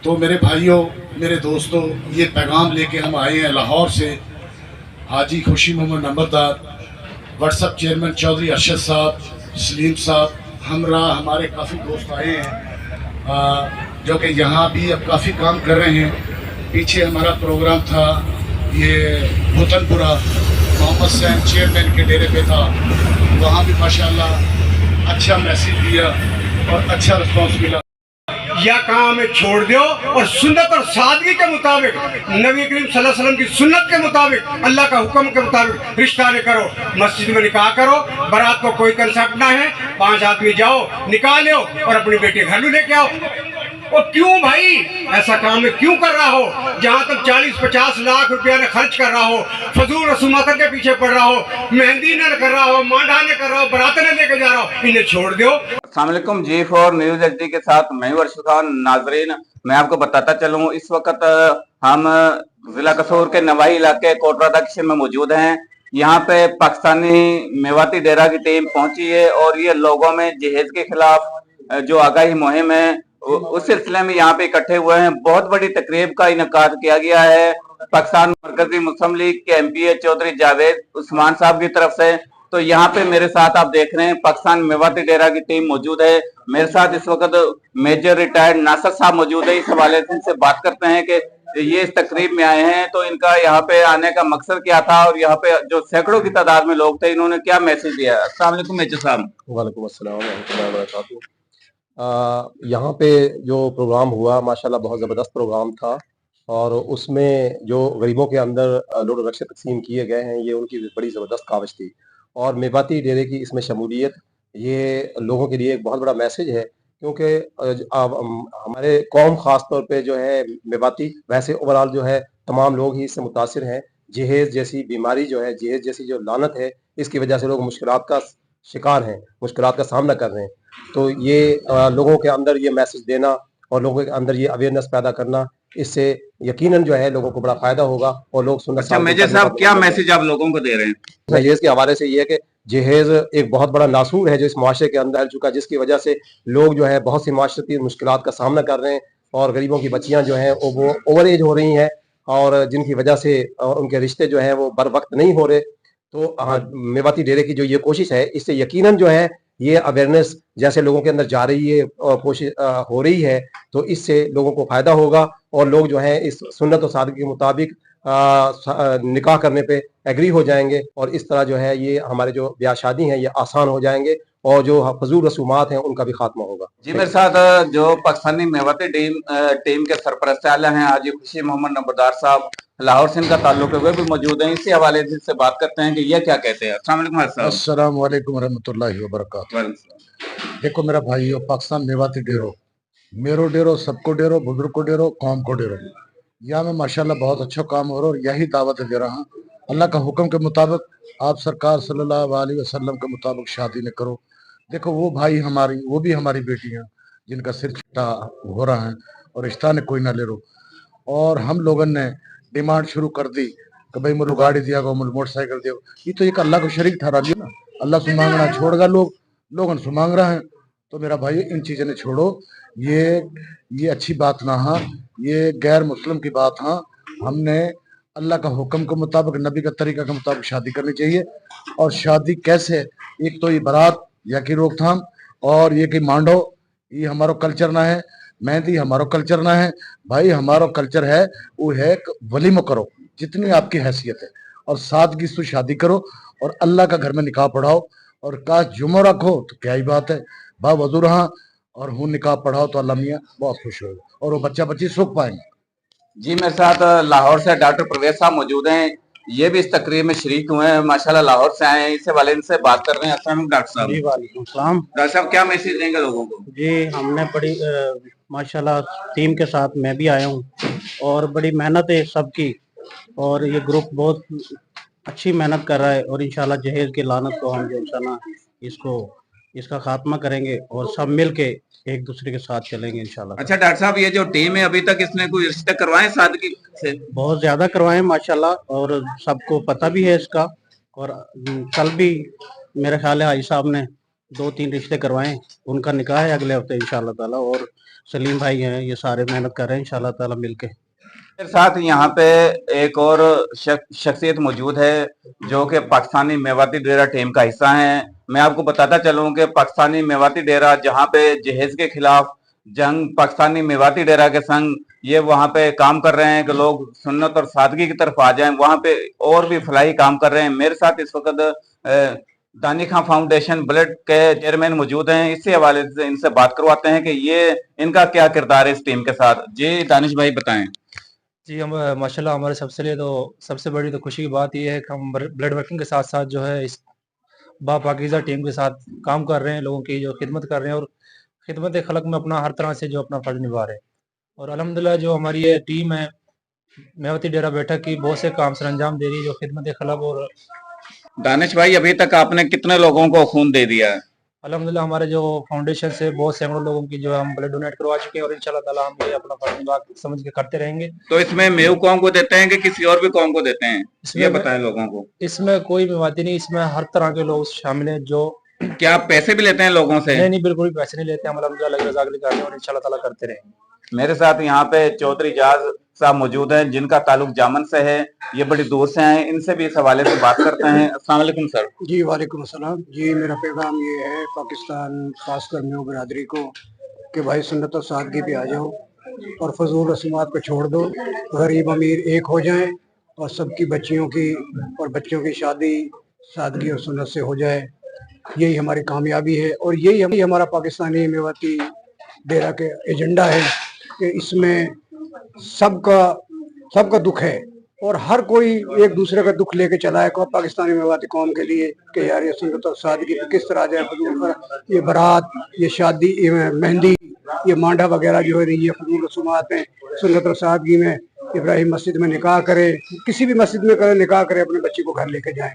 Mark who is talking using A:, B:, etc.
A: तो मेरे भाइयों, मेरे दोस्तों, ये पैगाम लेके हम आए हैं लाहौर से। हाजी खुशी मोहम्मद नंबरदार, व्हाट्सएप चेयरमैन चौधरी अरशद साहब, सलीम साहब, हमरा हमारे काफ़ी दोस्त आए हैं जो कि यहाँ भी अब काफ़ी काम कर रहे हैं। पीछे हमारा प्रोग्राम था ये भूतनपुरा, मोहम्मद सैन चेयरमैन के डेरे पे था, वहाँ भी माशाल्लाह अच्छा मैसेज दिया और अच्छा रिस्पॉन्स मिला।
B: यह काम छोड़ दो और सुन्नत और सादगी के मुताबिक, नबी करीम सल्लल्लाहु अलैहि वसल्लम की सुन्नत के मुताबिक, अल्लाह का हुक्म के मुताबिक रिश्ता ले करो, मस्जिद में निकाह करो। बारात को कोई कंसेप्ट ना है, 5 आदमी जाओ, निकाह लो और अपनी बेटी घर में लेके आओ। और क्यों भाई ऐसा काम है क्यों कर रहा हो? जहाँ तक 40-50 लाख रुपया ने खर्च कर रहा हो, फजूल रसूमात के पीछे पड़ रहा हो, मेहंदी ने कर रहा हो, मांडा ने कर रहा हो, बारात ने लेके जा रहा हो, इन्हें छोड़ दो।
C: अस्सलाम वालेकुम, G4 न्यूज HD के साथ मैं हूं अर्शद खान। नाजरीन, मैं आपको बताता चलूं, इस वक्त हम जिला कसूर के नवाही इलाके कोटरादा किशन में मौजूद हैं। यहाँ पे पाकिस्तानी मेवाती डेरा की टीम पहुंची है और ये लोगों में जहेज के खिलाफ जो आगाही मुहिम है उस सिलसिले में यहाँ पे इकट्ठे हुए हैं। बहुत बड़ी तकरीब का इनेकाद किया गया है पाकिस्तान मरकजी मुस्लिम लीग के MPA चौधरी जावेद उस्मान साहब की तरफ से। तो यहाँ पे मेरे साथ आप देख रहे हैं पाकिस्तान मेवाती डेरा की टीम मौजूद है। मेरे साथ इस वक्त मेजर रिटायर्ड नासर साहब मौजूद है। इस हवाले से इनसे बात करते हैं कि ये इस तकरीब में आए हैं तो इनका यहाँ पे आने का मकसद क्या था और यहाँ पे जो सैकड़ों की तादाद में लोग थे, इन्होंने क्या मैसेज दिया। अस्सलाम वालेकुम मेजर साहब।
D: वालेकुम अस्सलाम रहमतुल्लाहि व बरकातहू। यहाँ पे जो प्रोग्राम हुआ माशाल्लाह बहुत ज़बरदस्त प्रोग्राम था और उसमें जो गरीबों के अंदर लोड रक्शे तकसीम किए गए हैं, ये उनकी बड़ी ज़बरदस्त काविश थी और मेवाती डेरे की इसमें शमूलियत ये लोगों के लिए एक बहुत बड़ा मैसेज है। क्योंकि हमारे कौम ख़ास तौर पे जो है मेवाती, वैसे ओवरऑल जो है तमाम लोग ही इससे मुतासिर हैं। जहेज़ जैसी बीमारी जो है, जहेज़ जैसी जो लानत है, इसकी वजह से लोग मुश्किलात का शिकार हैं, मुश्किलात का सामना कर रहे हैं। तो ये लोगों के अंदर ये मैसेज देना और लोगों के अंदर ये अवेयरनेस पैदा करना, इससे यकीनन जो है लोगों को बड़ा फायदा होगा और लोग सुनना।
C: अच्छा मेजर साहब, क्या मैसेज आप लोगों को दे रहे हैं?
D: जहेज के हवाले से ये है कि जहेज एक बहुत बड़ा नासूर है जो इस मुआशरे के अंदर चुका, जिसकी वजह से लोग जो है बहुत सी माशरती मुश्किलात का सामना कर रहे हैं और गरीबों की बच्चियां जो हैं वो ओवर एज हो रही हैं और जिनकी वजह से उनके रिश्ते जो हैं वो बर वक्त नहीं हो रहे। तो मेवाती डेरे की जो ये कोशिश है, इससे यकीनन जो है ये अवेयरनेस जैसे लोगों के अंदर जा रही है और कोशिश हो रही है, तो इससे लोगों को फायदा होगा और लोग जो है इस सुन्नत और सादगी के मुताबिक निकाह करने पे एग्री हो जाएंगे और इस तरह जो है ये हमारे जो ब्याह शादी हैं ये आसान हो जाएंगे और जो फजूल रसूमात हैं उनका भी खात्मा होगा।
C: जी, मेरे साथ जो पाकिस्तानी मेवाती टीम के सरपरस्त आला हैं हाजी खुशी मोहम्मद नंबरदार साहब, लाहौर से इनका ताल्लुक है, वे भी मौजूद हैं। इसी हवाले से बात करते हैं कि ये क्या कहते हैं।
A: अस्सलाम वालेकुम रहमतुल्लाहि व बरकातहू। देखो मेरा भाइयों, पाकिस्तान मेवाती डेरो, मेरो डेरो, सबको डेरो, बुजुर्ग को डेरो, कौम को डेरो, यहाँ में माशाल्लाह बहुत अच्छा काम हो रहा है और यही दावत दे रहा हूँ। अल्लाह का हुक्म के मुताबिक, आप सरकार सल्लल्लाहु अलैहि वसल्लम के मुताबिक शादी न करो। देखो वो भाई हमारी, वो भी हमारी बेटियां जिनका सिर चिट्टा हो रहा है और रिश्ता ने कोई ना ले रो। और हम लोगों ने डिमांड शुरू कर दी कि भाई मुझे गाड़ी दिया गो, मुझे मोटरसाइकिल दिया। ये तो एक अल्लाह को शरीक ठहरा दिया ना, अल्लाह से मांगना छोड़गा, लोग से मांग रहे हैं। तो मेरा भाई इन चीज़ों ने छोड़ो, ये अच्छी बात ना है, ये गैर मुस्लिम की बात है। हमने अल्लाह का हुक्म के मुताबिक, नबी का तरीका के मुताबिक शादी करनी चाहिए। और शादी कैसे, एक तो ये बारात या की रोकथाम और ये कि मांडो, ये हमारा कल्चर ना है। मेहंदी हमारा कल्चर ना है भाई, हमारा कल्चर है वो है वलीमो करो जितनी आपकी हैसियत है और सादगी से शादी करो और अल्लाह का घर में निकाह पढ़ाओ। और काश जुम्मा रखो तो क्या ही बात है, बा वजू रहा और हूँ निकाह पढ़ाओ तो अल्लाह मियाँ बहुत खुश होगा और वो बच्चा बच्ची सुख पाएंगे।
C: जी, मेरे साथ लाहौर से डॉक्टर परवेज साहब मौजूद हैं, ये भी इस तकरीब में शरीक हुए हैं, माशाल्लाह लाहौर से आए हैं। इससे वाले इनसे बात कर रहे हैं। अस्सलाम वालेकुम डॉक्टर साहब।
E: जी वालेकुम सलाम।
C: डॉक्टर साहब, क्या मैसेज देंगे लोगों को?
E: जी, हमने बड़ी माशाल्लाह टीम के साथ मैं भी आया हूँ और बड़ी मेहनत है सबकी और ये ग्रुप बहुत अच्छी मेहनत कर रहा है और इंशाल्लाह जहेज की लानत को हम जो इंशाल्लाह इसका खात्मा करेंगे और सब मिल के एक दूसरे के साथ चलेंगे इंशाल्लाह।
C: अच्छा डॉक्टर साहब, ये जो टीम है अभी तक इसने कोई रिश्ते करवाए सादगी से?
E: बहुत ज्यादा करवाए माशाल्लाह और सबको पता भी है इसका। और कल भी मेरे ख्याल है हाजी साहब ने 2-3 रिश्ते करवाए, उनका निकाह है अगले हफ्ते इंशाल्लाह ताला। और सलीम भाई हैं, ये सारे मेहनत कर रहे हैं इंशाल्लाह ताला मिलके।
C: मेरे साथ यहाँ पे एक और शख्सियत मौजूद है जो कि पाकिस्तानी मेवाती डेरा टीम का हिस्सा है। मैं आपको बताता चलूं कि पाकिस्तानी मेवाती डेरा जहाँ पे जहेज के खिलाफ जंग पाकिस्तानी मेवाती डेरा के संग ये वहाँ पे काम कर रहे हैं कि लोग सुन्नत और सादगी की तरफ आ जाएं, वहाँ पे और भी फलाही काम कर रहे हैं। मेरे साथ इस वक्त दानी खां फाउंडेशन ब्लड के चेयरमैन मौजूद हैं। इसी हवाले से इनसे बात करवाते हैं कि ये इनका क्या किरदार है इस टीम के साथ। जी दानिश भाई बताएं।
F: जी हम माशाल्लाह हमारे सबसे बड़ी तो खुशी की बात यह है कि हम ब्लड बैंकिंग के साथ साथ जो है इस बापाकीज़ा टीम के साथ काम कर रहे हैं, लोगों की जो खिदमत कर रहे हैं और खिदमत खलक में अपना हर तरह से जो अपना फर्ज निभा रहे हैं। और अल्हम्दुलिल्लाह जो हमारी ये टीम है मेवाती डेरा बैठक की बहुत से काम सर अंजाम दे रही है जो खिदमत खलक। और
C: दानिश भाई अभी तक आपने कितने लोगों को खून दे दिया है?
F: अल्हम्दुलिल्लाह हमारे जो फाउंडेशन से बहुत सैकड़ों लोगों की जो है हम ब्लड डोनेट करवा चुके हैं और इंशाल्लाह ताला हम ये अपना फर्ज निभा समझ के करते रहेंगे।
C: तो इसमें मेव कौम को देते हैं कि किसी और भी कौम को देते हैं, ये बताएं लोगों को।
F: इसमें कोई मेवाती नहीं, इसमें हर तरह के लोग शामिल हैं। जो
C: क्या आप पैसे भी लेते हैं लोगों से?
F: नहीं बिल्कुल भी पैसे नहीं लेते, हम अल्हम्दुलिल्लाह रज़ा के लिए कर रहे हैं और इंशाल्लाह ताला करते रहेंगे।
C: मेरे साथ यहाँ पे चौधरी जाज साहब मौजूद हैं जिनका ताल्लुक जामन से है, ये बड़ी दूर से हैं। इनसे भी इस हवाले से बात करते हैं। अस्सलाम वालेकुम सर।
G: जी वालेकुम अस्सलाम। जी मेरा पैगाम ये है पाकिस्तान खासकर मेव बरादरी को कि भाई सुन्नत और सादगी पे आ जाओ और फजूल रस्मात को छोड़ दो, गरीब अमीर एक हो जाएं और सबकी बच्चियों की और बच्चों की शादी सादगी और सुन्नत से हो जाए। यही हमारी कामयाबी है और यही हमारा पाकिस्तानी मेवाती डेरा के एजेंडा है कि इसमें सबका दुख है और हर कोई एक दूसरे का दुख लेके चला है पाकिस्तानी मेवाती कौम के लिए कि यार ये सुन्नत और सादगी पे किस तरह जाए फजूल पर ये बारात, ये शादी, ये मेहंदी, ये मांडा वगैरह जो है ये फजूल रसूमात हैं। सुन्नत और सादगी में इब्राहिम मस्जिद में निकाह करे, किसी भी मस्जिद में करे निकाह करे, अपने बच्ची को घर लेके जाए।